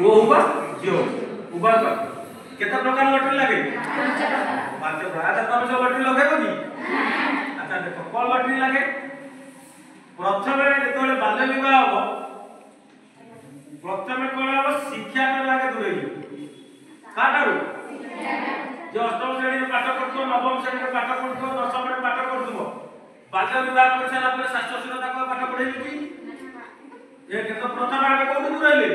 पुओ हुआ झियो उभय का केते प्रकार लटरी लागे 5 प्रकार अच्छा तुम सब लटरी लगेबो कि अच्छा देखो कोन लटरी लागे प्रथम जेतोले बाल्य विवाह हो प्रथम कोन हो शिक्षा के लागे दूरे काटारू जो अष्टम श्रेणी में पाठ करतो नवम श्रेणी में पाठ करतो दशम में पाठ करतो बाल्य विवाह कर सारा पर शास्त्र सुरता को पाठ पढेली कि ये केतो प्रथम आगे कोन दूरेले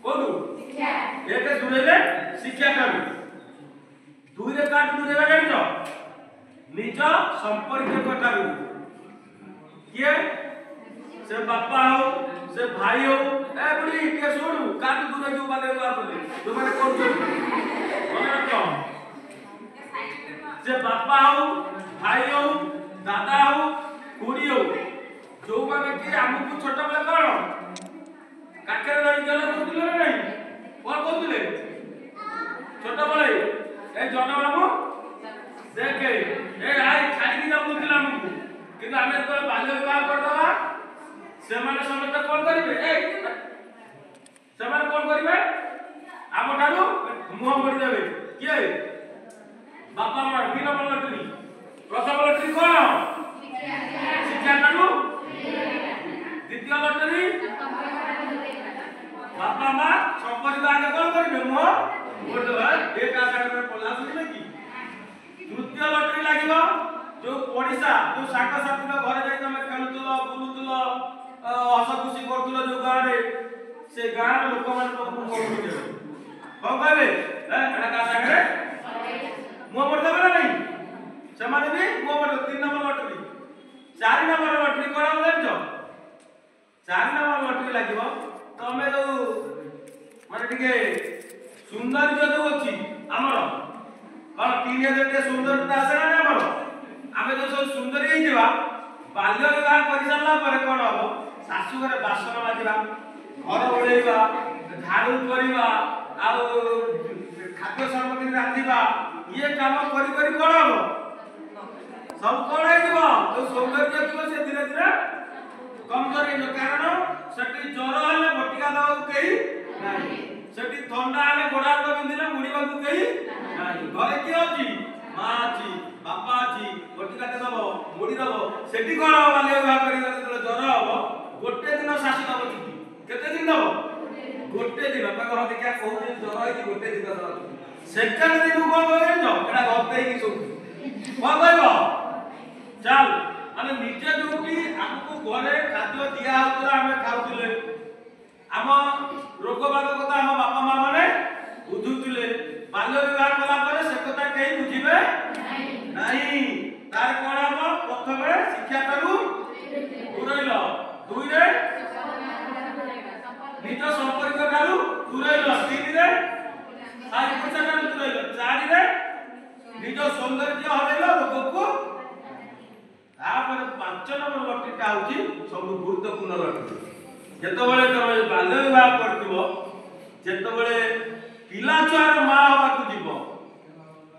कोन शिक्षा एक दूरेले शिक्षा करू दुई रे काट दूरेला जानि तो निज संपर्क कटारू किए से बापा हो से भाई हो ए बुढ़ी के छोड़ू काट दूरे जो बाले विवाह बोले जो माने कोन छोड़ू मने रखो से बापा हो भाई हो दादा हो कुड़ी हो जो माने कि हमकु छोटा बेला कोन काकेर धरि गेल कोथिले नै कोन कोथिले छोटा बेला ए जन बाबू देखे ए आई खाली ना कोथिला हमकु किंतु हमें तो बाल्य विवाह कर दवा से माने समस्त कोन करिवे ए से माने कोन करिवे आम ठारू मुह पड़ी देबे किए बापा मां तीन नंबर लटरी प्रथम लटरी कोन शिक्षा काटू द्वितीय लटरी बापा मां संपर्क आगे कोन करिवे मुह पड़ी देबे एक आकार में पला सुनले कि तृतीय लटरी लागिबो जो ओडिसा जो साका साथी घर जाई तमे खेलुतलो बुलुतलो हस खुशी करतलो जो गां रे से गां लोक मान को कोन कहबे एटा का सागरे मुह पड़ देबे नहीं समाने भी मुह पड़ 3 नंबर लटरी 4 नंबर लटरी कोन जानछो 4 नंबर लटरी लागिबो तमे जो माने टिके सुंदर जो अछि हमर कोन 3000 के सुंदरता आसे ना हमर आमे जो सब सुंदर ही दिवा बाल्य विवाह करि सारला पर कोन हो सासु घरे बासन माजिबा घर ओळेइबा झाड़ू करिबा आ खाद्य सामग्री रांधिबा ये काम करि करि कोन हो सब कोन हे दिबो तो सौंदर्य दिबो से धीरे धीरे कम करि न कारण सटी ज्वर हले बटिका दवा केही नाही सटी ठंडा हले गोडा तो बिंदिले मुड़ीबा को केही नाही घरे की अछि मां अछि बापा अछि बटिका दे दबो मुड़ी दबो सेठी कोन बाल्य विवाह करि गले ज्वर हबो गोटे दिन शासी दबो छुट्टी केते दिन दबो गोटे दिन पे घर देखिया कहू जे ज्वर है गोटे दिन दबो सेकंड दिन को कहै न एटा गपे की सब कोन कहबो चल माने निजे जोटी हमको घरे खाद्य दिया होतरा हमें खाउतिले हम रोग बाग कथा हम बापा मां माने बुझुतिले बाल्य विवाह कला पर से कथा केही बुझिबे नहीं तार कोन हम प्रथमे शिक्षा करू दूरैलो दुई रे निज संपर्क करू दूरैलो तीन रे सारी पछा करू दूरैलो चार रे निज सौंदर्य हरेलो लोकको तापर 5 नंबर लटरीटा होची सब गुरुत्वपूर्ण लटरी जेतबेले तमे बाल्य विवाह करथिबो जेतबेले पिला छुआर मां होबाकू जीवो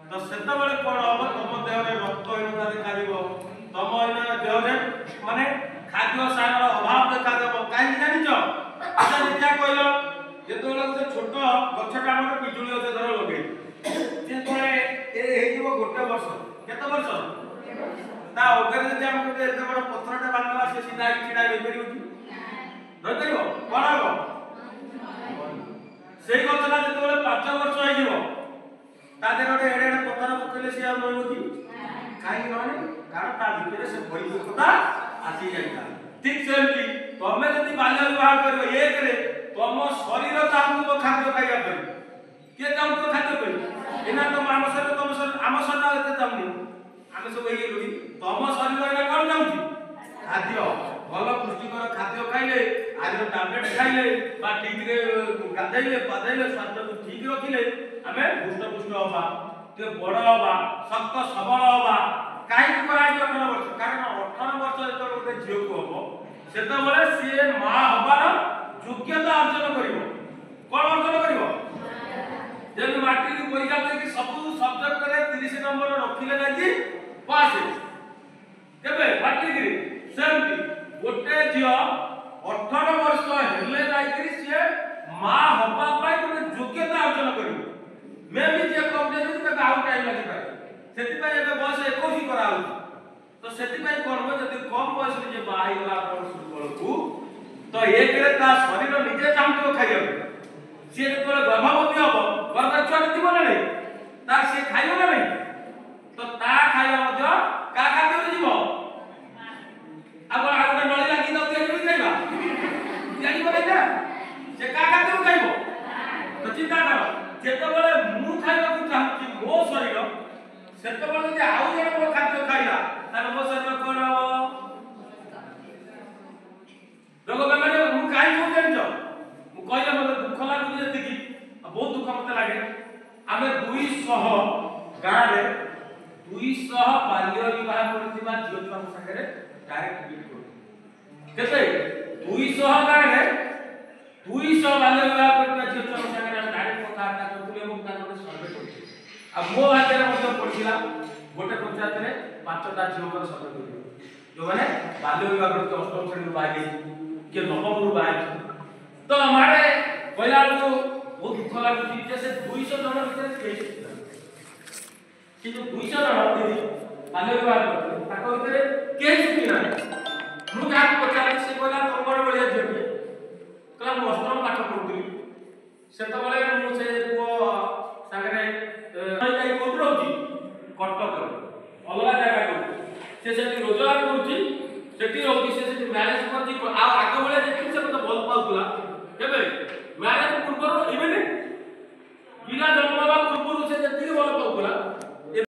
तो सेतबेले कोन होबो तम देह रे रक्तहीनता देखा दिबो तम देह रे माने खाद्य सारर अभाव देखा देबो काई जानिचो अच्छा देखा कहलो जेतबेले से छोट गछटा हमर पिजुली होते धर लगे जे तोरे ए हेजिबो गोटे वर्ष केते वर्ष ता ओकरे जे हम एते बड़ पत्थरटा बांधला से सीधा छिडा होई परिबो कि रहिबो कोन हो सेई गछटा जेतबेले 5 वर्ष होई जीवो ता देर ओटे एडे एडे पत्थर पकेले से आ नइबो कि काई नने कारण ता भितरे से भयंकरता आसी जाइता ठीक सेमती तमे जदी बाल्य विवाह करबो एक रे तम शरीर चाहू खाद्य खाइया पर के चाहू तो खाद्य पर एना तो मानसर तम आम शरीर एते चाहूनी आमे सब एई लोगी तम शरीर एना कोन चाहूची खाद्य भल पुष्टिकर खाद्य खाइले आजर टैबलेट खाइले बा ठीक रे गाधैले पाधैले स्वास्थ्य को ठीक रखिले आमे पुष्ट पुष्ट होबा ते बड़ होबा शक्त सबल होबा काई कराई 18 वर्ष कारण 18 वर्ष जेतो गोटे झियो को होबो सेतो बेले सिए मां होबार योग्यता अर्जन करिवो कोन अर्जन करिवो जेन मैट्रिक परीक्षा दे सब सब्जेक्ट रे 30 नंबर रखिले नाही पास केबे मैट्रिक रे सेमती गोटे झियो 18 वर्ष हेले जाईकरी से मां टाइम लगी पाए सेति पाए एबे बयस 21 करा हो तो सेति पाए करबो जति कम बयस रे जे बाही गला अपन सुबल को तो एक रे ता शरीर निजे चाहतो खाइयो से जेतोले गर्भवती हबो गर्भ छुआ दिबो ना नहीं ता से खाइयो ना नहीं तो ता खाइयो मध्य का खाद्य रे जीवो अब आगो नळी लागी दउ ते केबी खाइबा जानि बोले ना से का खाद्य खाइबो तो चिंता करो जेतोले मु खाइबा को चाहूची मो शरीर सेतोले जे आउ जने मो खाद्य खाइला तार मो शरीर कोन हबो लोग बेमारे मु काई हो जानजो मु कहले मते दुख लागु जे देखि बहुत दुख मते लागे आमे 200 गां रे 200 बाल्य विवाह करथिबा झियो छुआ संगे डायरेक्ट मीट करू केते 200 गां रे 200 बाल्य विवाह करथिबा झियो छुआ संगे डायरेक्ट कथा करथुले मु ता गोटे सर्वे करथि आ मो हाते रे मते पड़िला गोटे पंचायत रे 5टा झियो कर सर्वे करियो जो माने बाल्य विवाह करथि अष्टम श्रेणी बागे के नवम बाय तो हमारे पहिला को बहुत दुख लागुची जे से 200 जन भीतर केस कि जो 200 जन दीदी बाल्य विवाह करते ताको भीतर केस की ना मु का पचार से कहला तमर बलिया जेबे कला मु अष्टम पाठ पढुली से तो बले मु से को सागरे जाई कोट रहउची कटक अलगा जगह को से रोजगार करूची सेठी रहउची से मैनेज करची आ आगे बले जे से तो भल पाउला केबे